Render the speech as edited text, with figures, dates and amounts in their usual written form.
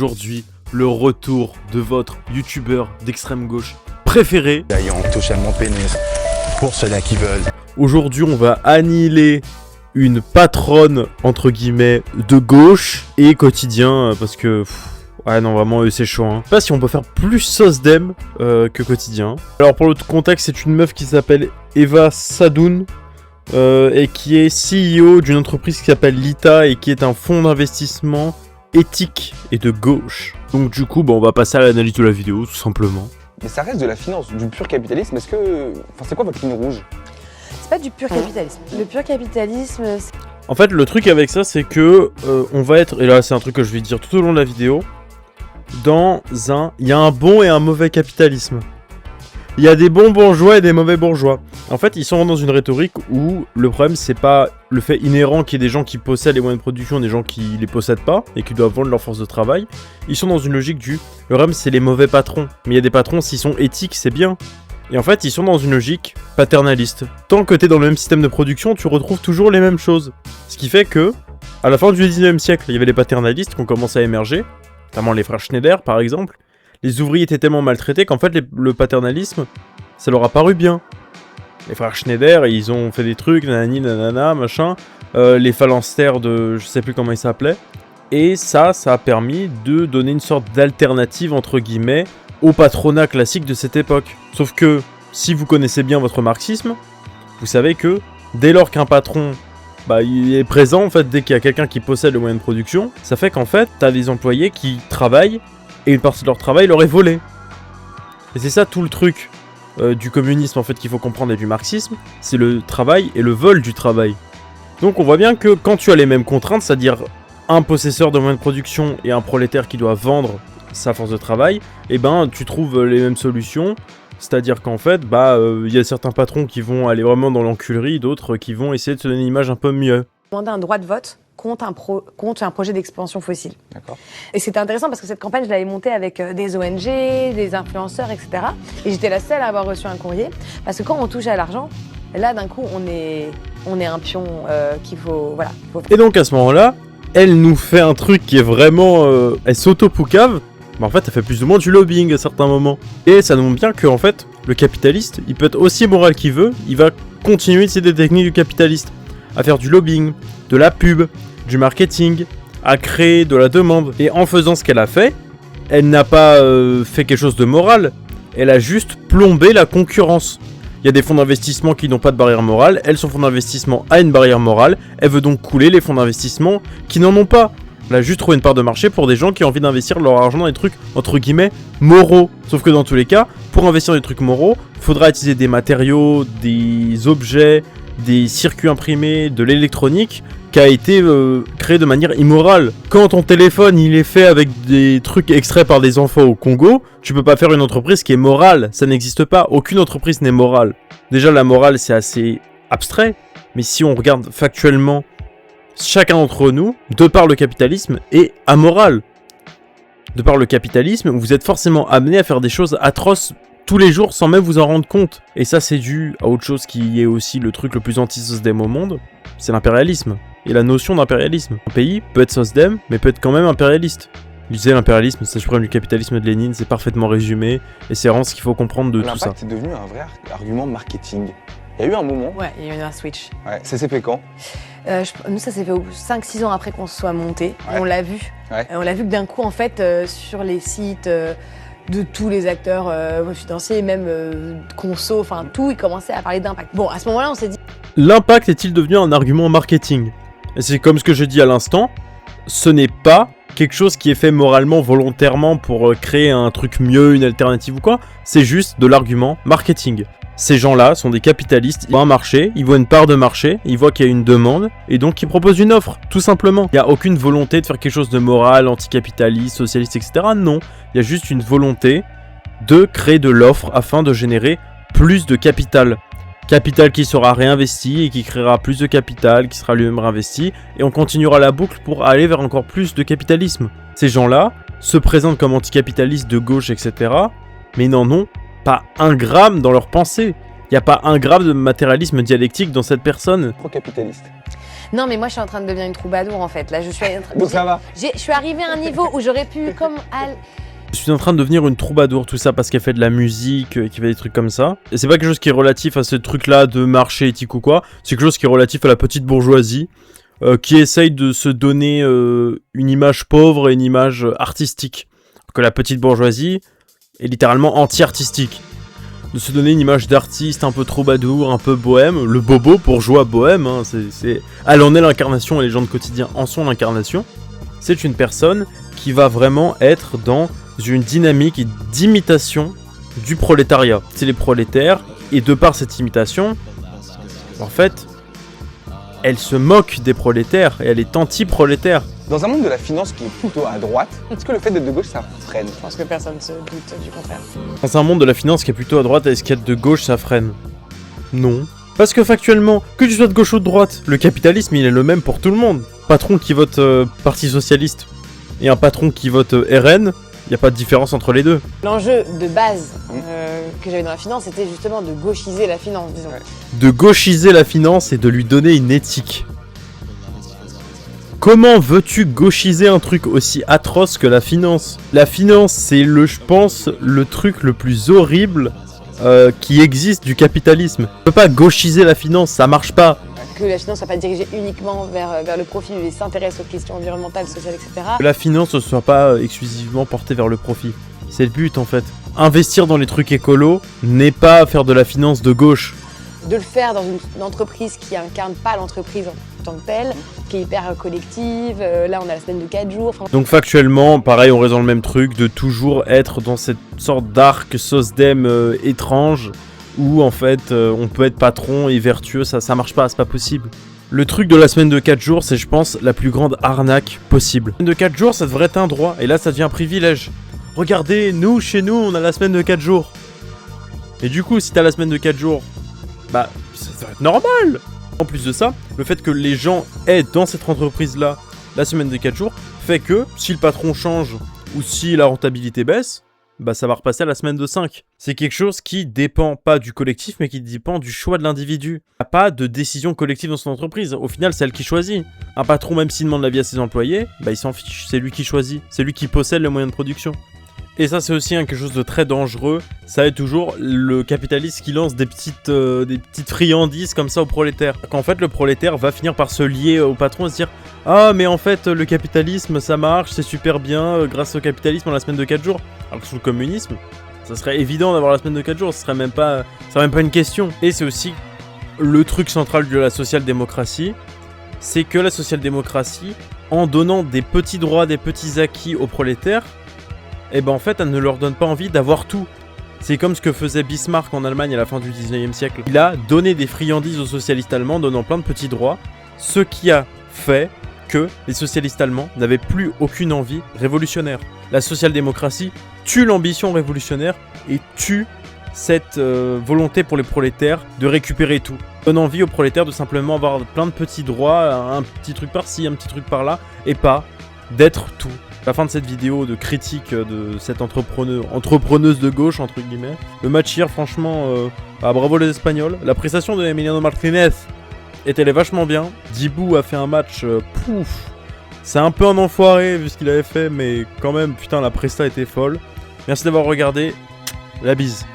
aujourd'hui le retour de votre youtubeur d'extrême gauche préféré. D'ailleurs, on touche à mon pénis pour ceux-là qui veulent. Aujourd'hui, on va annihiler une patronne, entre guillemets, de gauche et quotidien, parce que... ouais, non, vraiment, c'est chaud, hein. Je sais pas si on peut faire plus SOSDEM que quotidien. Alors, pour le contexte, c'est une meuf qui s'appelle Eva Sadoun, et qui est CEO d'une entreprise qui s'appelle Lita, et qui est un fonds d'investissement éthique et de gauche. Donc, du coup, on va passer à l'analyse de la vidéo, tout simplement. Mais ça reste de la finance, du pur capitalisme. Est-ce que... Enfin, c'est quoi votre ligne rouge? C'est pas du pur capitalisme. Le pur capitalisme, c'est... En fait, le truc avec ça, c'est que on va être, et là c'est un truc que je vais dire tout au long de la vidéo, il y a un bon et un mauvais capitalisme. Il y a des bons bourgeois et des mauvais bourgeois. En fait, ils sont dans une rhétorique où le problème, c'est pas le fait inhérent qu'il y ait des gens qui possèdent les moyens de production et des gens qui les possèdent pas et qui doivent vendre leur force de travail. Ils sont dans une logique du... Le problème, c'est les mauvais patrons. Mais il y a des patrons, s'ils sont éthiques, c'est bien. Et en fait, ils sont dans une logique paternaliste. Tant que t'es dans le même système de production, tu retrouves toujours les mêmes choses. Ce qui fait que, à la fin du 19e siècle, il y avait les paternalistes qui ont commencé à émerger, notamment les frères Schneider, par exemple. Les ouvriers étaient tellement maltraités qu'en fait, le paternalisme, ça leur a paru bien. Les frères Schneider, ils ont fait des trucs, nanani, nanana, machin. Les phalanstères de... je sais plus comment ils s'appelaient. Et ça a permis de donner une sorte d'alternative, entre guillemets, au patronat classique de cette époque. Sauf que, si vous connaissez bien votre marxisme, vous savez que, dès lors qu'un patron, il est présent, en fait, dès qu'il y a quelqu'un qui possède le moyen de production, ça fait qu'en fait, t'as des employés qui travaillent, et une partie de leur travail leur est volée. Et c'est ça tout le truc du communisme, en fait, qu'il faut comprendre, et du marxisme, c'est le travail et le vol du travail. Donc on voit bien que quand tu as les mêmes contraintes, c'est-à-dire un possesseur de moyens de production et un prolétaire qui doit vendre sa force de travail, et tu trouves les mêmes solutions, c'est-à-dire qu'en fait, y a certains patrons qui vont aller vraiment dans l'enculerie, d'autres qui vont essayer de se donner une image un peu mieux. Demander un droit de vote contre un projet d'expansion fossile. D'accord. Et c'était intéressant parce que cette campagne, je l'avais montée avec des ONG, des influenceurs, etc. Et j'étais la seule à avoir reçu un courrier. Parce que quand on touche à l'argent, là, d'un coup, on est un pion qu'il faut... Voilà. Et donc, à ce moment-là, elle nous fait un truc qui est vraiment... elle s'auto-poucave. En fait, elle fait plus ou moins du lobbying à certains moments. Et ça nous montre bien que, en fait, le capitaliste, il peut être aussi moral qu'il veut, il va continuer de des techniques du capitaliste. À faire du lobbying, de la pub, du marketing, à créer de la demande. Et en faisant ce qu'elle a fait, elle n'a pas fait quelque chose de moral, elle a juste plombé la concurrence. Il y a des fonds d'investissement qui n'ont pas de barrière morale, elle, son fonds d'investissement a une barrière morale, elle veut donc couler les fonds d'investissement qui n'en ont pas. Elle a juste trouvé une part de marché pour des gens qui ont envie d'investir leur argent dans des trucs, entre guillemets, moraux. Sauf que dans tous les cas, pour investir dans des trucs moraux, il faudra utiliser des matériaux, des objets, des circuits imprimés, de l'électronique qui a été créé de manière immorale. Quand ton téléphone il est fait avec des trucs extraits par des enfants au Congo, tu peux pas faire une entreprise qui est morale, ça n'existe pas, aucune entreprise n'est morale. Déjà la morale c'est assez abstrait, mais si on regarde factuellement, chacun d'entre nous, de par le capitalisme, est amoral. De par le capitalisme, vous êtes forcément amené à faire des choses atroces tous les jours sans même vous en rendre compte. Et ça c'est dû à autre chose qui est aussi le truc le plus anti-SOSDEM au monde, c'est l'impérialisme. Et la notion d'impérialisme. Un pays peut être SOSDEM, mais peut être quand même impérialiste. Je disais l'impérialisme, c'est le suprême du capitalisme de Lénine, c'est parfaitement résumé, et c'est vraiment ce qu'il faut comprendre de tout ça. L'impact est devenu un vrai argument marketing. Il y a eu un moment... Ouais, il y a eu un switch. Ouais, ça s'est fait quand? Nous, ça s'est fait 5-6 ans après qu'on se soit monté. Ouais. On l'a vu. Ouais. On l'a vu que d'un coup, en fait, sur les sites de tous les acteurs financiers, même conso, enfin tout, ils commençaient à parler d'impact. Bon, à ce moment-là, on s'est dit... L'impact est-il devenu un argument marketing? Et c'est comme ce que je dis à l'instant, ce n'est pas quelque chose qui est fait moralement, volontairement pour créer un truc mieux, une alternative ou quoi, c'est juste de l'argument marketing. Ces gens-là sont des capitalistes, ils voient un marché, ils voient une part de marché, ils voient qu'il y a une demande, et donc ils proposent une offre, tout simplement. Il n'y a aucune volonté de faire quelque chose de moral, anticapitaliste, socialiste, etc. Non, il y a juste une volonté de créer de l'offre afin de générer plus de capital. Capital qui sera réinvesti et qui créera plus de capital, qui sera lui-même réinvesti, et on continuera la boucle pour aller vers encore plus de capitalisme. Ces gens-là se présentent comme anticapitalistes de gauche, etc., mais ils n'en ont pas un gramme dans leur pensée. Y a pas un gramme de matérialisme dialectique dans cette personne. Pro-capitaliste. Non, mais moi, je suis en train de devenir une troubadour, en fait. Là, je suis en train... Donc ça va. Je suis arrivée à un niveau où j'aurais pu, comme... Je suis en train de devenir une troubadour, tout ça parce qu'elle fait de la musique, qui fait des trucs comme ça. Et c'est pas quelque chose qui est relatif à ce truc-là de marché éthique ou quoi. C'est quelque chose qui est relatif à la petite bourgeoisie, qui essaye de se donner une image pauvre et une image artistique. Que la petite bourgeoisie est littéralement anti-artistique. De se donner une image d'artiste un peu troubadour, un peu bohème. Le bobo bourgeois bohème, hein, elle en est l'incarnation et les gens de quotidien en sont l'incarnation. C'est une personne qui va vraiment être dans une dynamique d'imitation du prolétariat. C'est les prolétaires, et de par cette imitation, en fait, elle se moque des prolétaires, et elle est anti-prolétaire. Dans un monde de la finance qui est plutôt à droite, est-ce que le fait d'être de gauche, ça freine? Je pense que personne ne se doute du contraire. Dans un monde de la finance qui est plutôt à droite, est-ce qu'être de gauche, ça freine? Non. Parce que factuellement, que tu sois de gauche ou de droite, le capitalisme, il est le même pour tout le monde. Patron qui vote Parti Socialiste et un patron qui vote RN, il n'y a pas de différence entre les deux. L'enjeu de base que j'avais dans la finance, c'était justement de gauchiser la finance, disons. De gauchiser la finance et de lui donner une éthique. Comment veux-tu gauchiser un truc aussi atroce que la finance? La finance, c'est je pense, le truc le plus horrible qui existe du capitalisme. Tu peux pas gauchiser la finance, ça marche pas. Que la finance soit pas dirigée uniquement vers le profit, mais s'intéresse aux questions environnementales, sociales, etc. Que la finance ne soit pas exclusivement portée vers le profit. C'est le but en fait. Investir dans les trucs écolos n'est pas faire de la finance de gauche. De le faire dans une entreprise qui incarne pas l'entreprise en tant que telle, qui est hyper collective. Là, on a la semaine de 4 jours. Donc factuellement, pareil, on reste dans le même truc, de toujours être dans cette sorte d'arc SOSDEM étrange, où en fait, on peut être patron et vertueux, ça marche pas, c'est pas possible. Le truc de la semaine de 4 jours, c'est je pense la plus grande arnaque possible. La semaine de 4 jours, ça devrait être un droit, et là ça devient un privilège. Regardez, nous, chez nous, on a la semaine de 4 jours. Et du coup, si t'as la semaine de 4 jours, bah, ça doit être normal. En plus de ça, le fait que les gens aient dans cette entreprise-là la semaine de 4 jours, fait que si le patron change ou si la rentabilité baisse, bah ça va repasser à la semaine de 5. C'est quelque chose qui dépend pas du collectif, mais qui dépend du choix de l'individu. Il n'y a pas de décision collective dans son entreprise. Au final, c'est elle qui choisit. Un patron, même s'il demande l'avis à ses employés, bah il s'en fiche. C'est lui qui choisit. C'est lui qui possède les moyens de production. Et ça, c'est aussi quelque chose de très dangereux. Ça est toujours le capitaliste qui lance des petites friandises comme ça aux prolétaires. Qu'en fait, le prolétaire va finir par se lier au patron et se dire « Ah, mais en fait, le capitalisme, ça marche, c'est super bien, grâce au capitalisme, on a la semaine de 4 jours. » Alors que sous le communisme, ça serait évident d'avoir la semaine de 4 jours, ce serait même pas une question. Et c'est aussi le truc central de la social-démocratie, c'est que la social-démocratie, en donnant des petits droits, des petits acquis aux prolétaires, et ben en fait, elle ne leur donne pas envie d'avoir tout. C'est comme ce que faisait Bismarck en Allemagne à la fin du 19e siècle. Il a donné des friandises aux socialistes allemands, donnant plein de petits droits, ce qui a fait que les socialistes allemands n'avaient plus aucune envie révolutionnaire. La social-démocratie tue l'ambition révolutionnaire et tue cette volonté pour les prolétaires de récupérer tout. Donne envie aux prolétaires de simplement avoir plein de petits droits, un petit truc par-ci, un petit truc par-là, et pas d'être tout. À la fin de cette vidéo de critique de cette entrepreneuse de gauche, entre guillemets, le match hier, franchement, bravo les Espagnols. La prestation de Emiliano Martinez était vachement bien. Dibou a fait un match, pouf. C'est un peu un enfoiré vu ce qu'il avait fait, mais quand même, putain, la presta était folle. Merci d'avoir regardé. La bise.